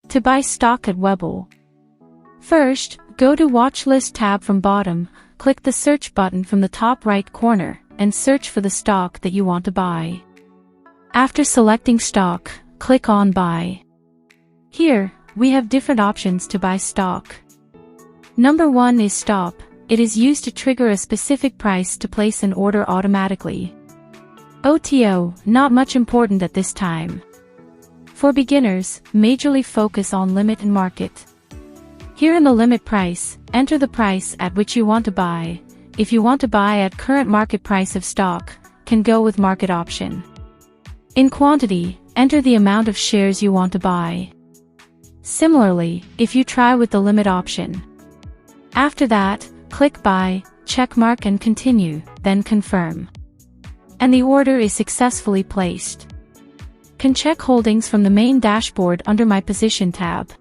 To buy stock at Webull. First, go to Watchlist tab from bottom, click the search button from the top right corner, and search for the stock that you want to buy. After selecting stock, click on Buy. Here, we have different options to buy stock. Number 1 is Stop. It is used to trigger a specific price to place an order automatically. OTO, not much important at this time. For beginners, majorly focus on limit and market. Here in the limit price, enter the price at which you want to buy. If you want to buy at current market price of stock, can go with market option. In quantity, enter the amount of shares you want to buy. Similarly, if you try with the limit option. After that, click Buy, checkmark and continue, then confirm. And the order is successfully placed. Can check holdings from the main dashboard under My Position tab.